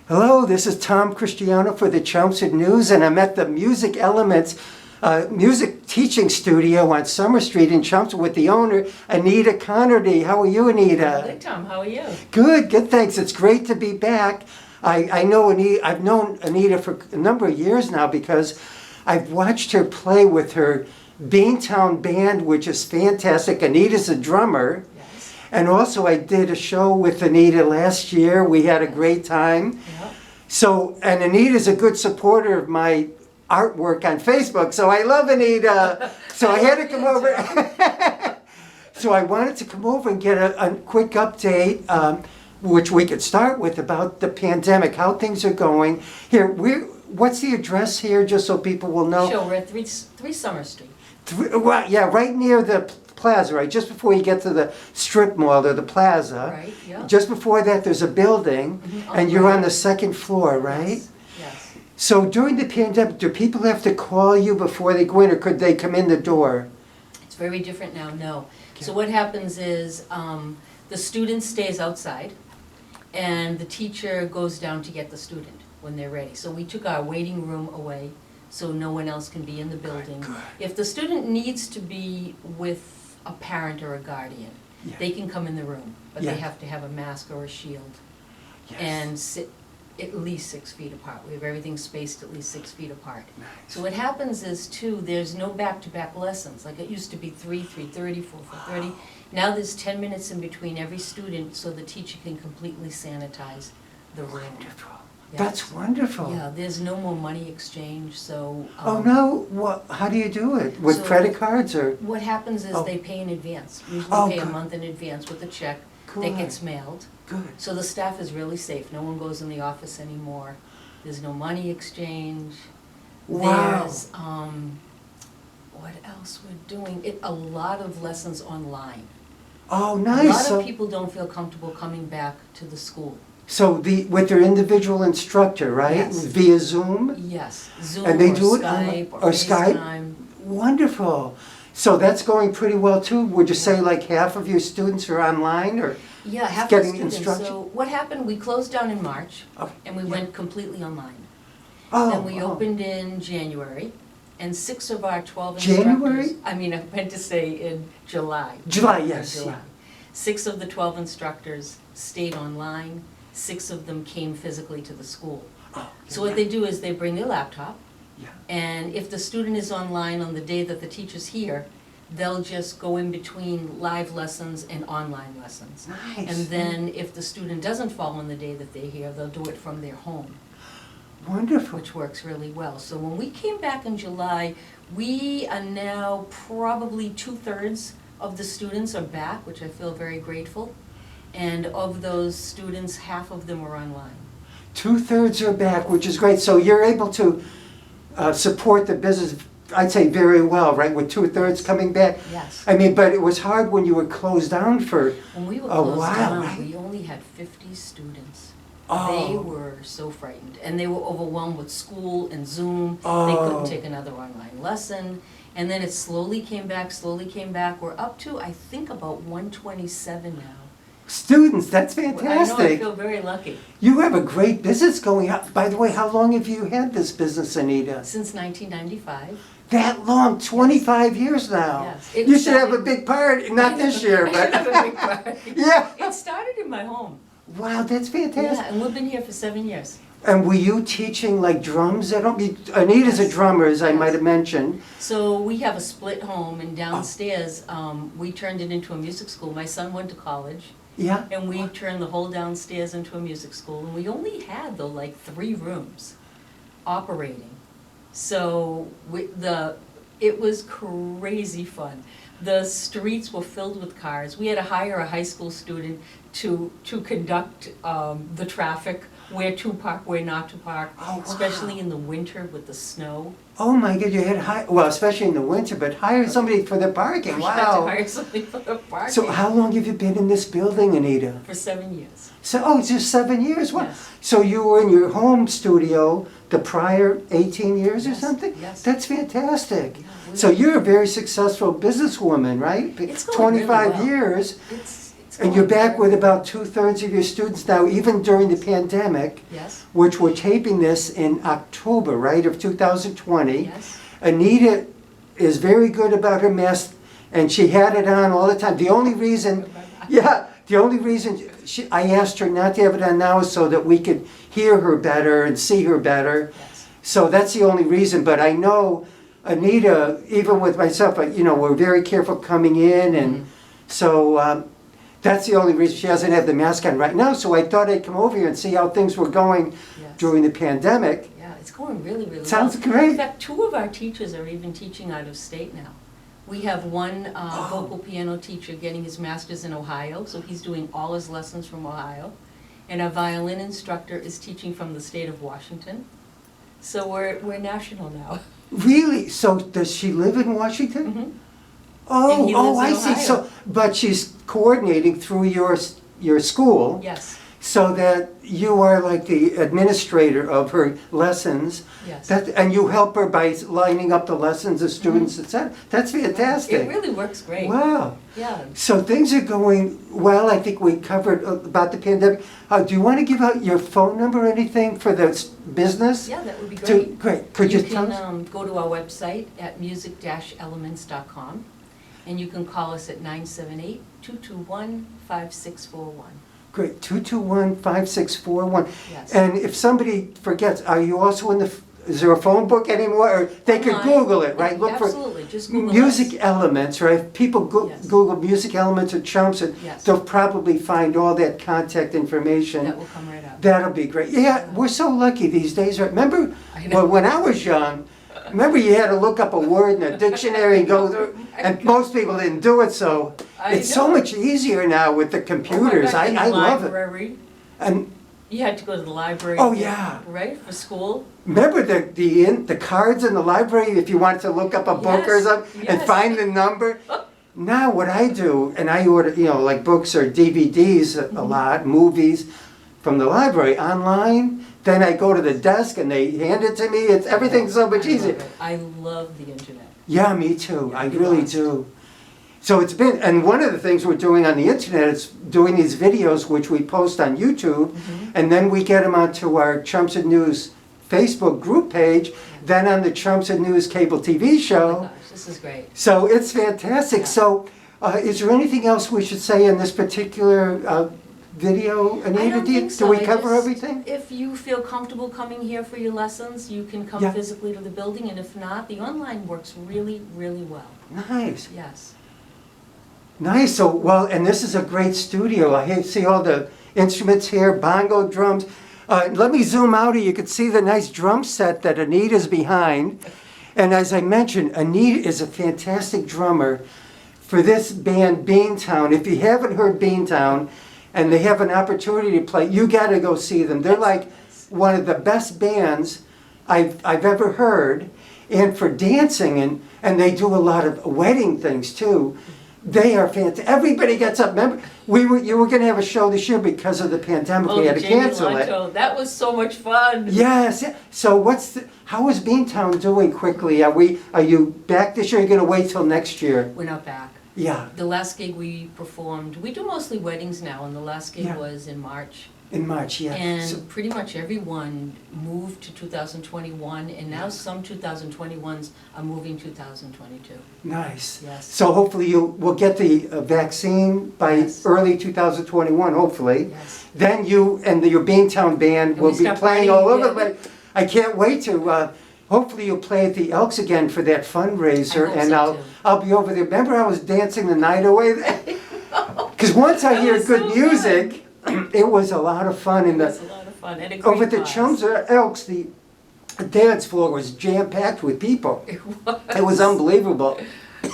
Hello, this is Tom Christiano for the Chelmsford News, and I'm at the Music Elements music teaching studio on Summer Street in Chelmsford with the owner, Anita Connerty. How are you, Anita? Good, Tom. How are you? Good, thanks. It's great to be back. I know Anita, I've known Anita for a number of years now because I've watched her play with her Beantown band, which is fantastic. Anita's a drummer. Yes. And also I did a show with Anita last year. We had a great time. Yep. So, and Anita's a good supporter of my artwork on Facebook, so I love Anita. So I had to come over. So I wanted to come over and get a quick update, which we could start with, about the pandemic, how things are going. Here, what's the address here, just so people will know? Sure, we're at 3 Summer Street. Well, yeah, right near the plaza, right? Just before you get to the strip mall or the plaza. Right, yeah. Just before that, there's a building, and you're on the second floor, right? Yes. So during the pandemic, do people have to call you before they go in, or could they come in the door? It's very different now, no. So what happens is the student stays outside, and the teacher goes down to get the student when they're ready. So we took our waiting room away, so no one else can be in the building. Good. If the student needs to be with a parent or a guardian, Yeah. they can come in the room, but Yeah. they have to have a mask or a shield Yes. and sit at least 6 feet apart. We have everything spaced at least 6 feet apart. Nice. So what happens is, too, there's no back-to-back lessons. Like it used to be 3:30, 4:30. Now there's 10 minutes in between every student, so the teacher can completely sanitize the room. Wonderful. Yes. That's wonderful. Yeah, there's no more money exchange, so... Oh no, what? How do you do it? With So- credit cards or? What happens is Oh. they pay in advance. Usually Oh, pay a good. month in advance with a check Good. that gets mailed. Good. So the staff is really safe. No one goes in the office anymore. There's no money exchange. Wow. There's, what else we're doing? A lot of lessons online. Oh, A nice. lot of people don't feel comfortable coming back to the school. So with their individual instructor, right? Yes. Via Zoom? Yes, Zoom And they or do it Skype or Skype? FaceTime. Wonderful. So that's going pretty well too. Would you say like half of your students are online, or? Yeah, half the Getting students. instruction? So what happened, we closed down in March Oh, and we yeah. went completely online. Oh, Then we oh. opened in January, and 6 of our 12 January? instructors... I mean, I meant to say in July. July, In yes, July. yeah. 6 of the 12 instructors stayed online, 6 of them came physically to the school. Oh, So what they do is they bring their laptop, Yeah. and if the student is online on the day that the teacher's here, they'll just go in between live lessons and online lessons. Nice. And then if the student doesn't fall on the day that they're here, they'll do it from their home, Wonderful. which works really well. So when we came back in July, we are now probably 2/3 of the students are back, which I feel very grateful. And of those students, half of them are online. 2/3 are back, which is great. So you're able to support the business, I'd say, very well, right? With 2/3 coming back. Yes. I mean, but it was hard when you were closed down for. When we were Oh, closed wow, down, right. we only had 50 students. Oh. They were so frightened, and they were overwhelmed with school and Zoom. They Oh. couldn't take another online lesson. And then it slowly came back, slowly came back. We're up to, I think, about 127 now. Students, that's I know, I fantastic. feel very lucky. You have a great business going on. By the way, how long have you had this business, Anita? Since 1995. That long, 25 years now. Yes. It You should have a started- big party, not this year, I have a but. big party. Yeah. It started in my home. Wow, that's Yeah, fantastic. and we've been here for 7 years. And were you teaching like drums? Anita's a Yes. drummer, as I Yes. might have mentioned. So we have a split home, and downstairs, we turned it into a music school. My son went to college, Yeah? and we turned the whole downstairs into a music school. And we only had, though, like 3 rooms operating. So it was crazy fun. The streets were filled with cars. We had to hire a high school student to conduct the traffic, where to park, where not to park, Oh, wow. especially in the winter with the snow. Oh my God, you had well, especially in the winter, but hire somebody for the parking. We had to Wow. hire somebody for the parking. So how long have you been in this building, Anita? For 7 years. So, oh, it's just 7 years. Wow. Yes. So you were in your home studio the prior 18 years or Yes, something? yes. That's fantastic. Yeah, So you're a very successful businesswoman, right? It's going really 25 well. years. It's And you're going back very with about 2/3 of your students now, even during the pandemic, Yes, which we're taping this in October, right, of 2020. yes. Anita is very good about her mask, and she had it on all the time. The only reason, the only reason I asked her not to have it on now is so that we could hear her better and see her better. Yes. So that's the only reason, but I know Anita, even with myself, we're very careful coming in, and so that's the only reason she doesn't have the mask on right now. So I thought I'd come over here and see how things were going Yes. during the pandemic. Yeah, it's going really, really Sounds well. great. In fact, 2 of our teachers are even teaching out of state now. We have one vocal piano teacher getting his master's in Ohio, so he's doing all his lessons from Ohio. And our violin instructor is teaching from the state of Washington. So we're national now. Really? So does she live in Washington? Mhm. Oh, And he lives I in see. Ohio. So, but she's coordinating through your school, Yes, so that you are like the administrator of her lessons. yes. And you help her by lining up the lessons of students, etc. That's fantastic. It really works great. Wow. Yeah. So things are going well. I think we covered about the pandemic. Do you want to give out your phone number or anything for the business? Yeah, that would be great. Great. Could you You tell us? can go to our website at music-elements.com, and you can call us at 978-221-5641. Great, 221-5641. Yes. And if somebody forgets, are you also in is there a phone book anymore? Or they could Online. Google it, right? Look for Absolutely, just Google Music us. Elements, right? If people Yes. Google Music Elements at Chelmsford, Yes. they'll probably find all that contact information. That will come right up. That'll be great. Yeah, we're so lucky these days. Right? Remember I know. when I was young, remember you had to look up a word in a dictionary and go through, and most people didn't do it, so it's so much easier now with the computers. Oh my gosh, I in the love it. library, And you had to go to the library. Oh, yeah. Right, for school? remember the cards in the library if you wanted to look up a book or Yes, something and yes. find the number? Now what I do, and I order, like books or DVDs a lot, movies from the library online, then I go to the desk and they hand it to me. Everything's so much I love easier. it. I love the internet. Yeah, me too. Yeah, I you really must. do. So it's been, and one of the things we're doing on the internet is doing these videos which we post on YouTube, and then we get them onto our Chelmsford News Facebook group page, then on the Chelmsford News cable TV Oh show. my gosh, this is great. So it's fantastic. Yeah. So is there anything else we should say in this particular video, Anita? I don't think so. Do we I cover just- everything? If you feel comfortable coming here for your lessons, you can come Yeah. physically to the building, and if not, the online works really, really well. Nice. Yes. Nice. So, well, and this is a great studio. I see all the instruments here, bongo, drums. Let me zoom out here. You can see the nice drum set that Anita's behind. And as I mentioned, Anita is a fantastic drummer for this band, Beantown. If you haven't heard Beantown and they have an opportunity to play, you got to go see them. They're like one of the best bands I've ever heard. And for dancing, and they do a lot of wedding things too. They are fantastic. Everybody gets up. Remember, you were going to have a show this year because of the pandemic. We had to Jamie cancel it. Lanto, that was so much fun. Yes. Yeah. So how is Beantown doing quickly? Are you back this year? Or are you going to wait till next year? We're not back. Yeah. The last gig we performed, we do mostly weddings now, and the last gig Yeah. was in March. In March, yeah. And So- pretty much everyone moved to 2021, and now some 2021s are moving 2022. nice. Yes. So hopefully you will get the vaccine by Yes. early 2021, hopefully. Yes. Then you and your Beantown band And will we be start playing partying all over. again. But I can't wait to. Hopefully you'll play at the Elks again for that fundraiser, I hope and so, too. I'll be over there. Remember, I was dancing the night away there. Because once I That hear was good so music, it was a lot of fun. It was a lot of fun, and a great Over at the cause. Chelmsford Elks, the dance floor was jam packed with people. It was. It was unbelievable.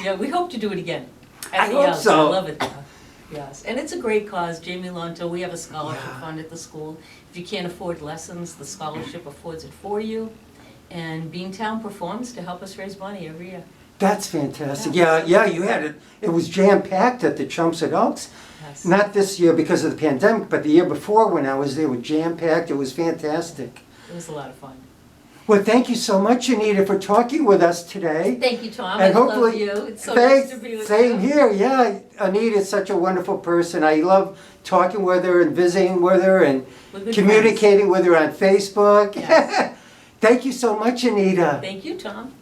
Yeah, we hope to do it again. I At the hope Elks. so. I love it there. Yes, and it's a great cause. Jamie Lanto, we have a scholarship Yeah. fund at the school. If you can't afford lessons, the scholarship affords it for you. And Beantown performs to help us raise money every year. That's fantastic. Yeah. Yeah, you had it. It was jam packed at the Chelmsford Elks. Yes. Not this year because of the pandemic, but the year before when I was there, it was jam packed. It was fantastic. It was a lot of fun. Well, thank you so much, Anita, for talking with us today. Thank you, Tom. And I love hopefully- you. It's so Thanks, nice to be with same you. here, yeah. Anita's such a wonderful person. I love talking with her and visiting with her and We're good communicating with her on Facebook. Yes. Thank you so much, Anita. Thank you, Tom.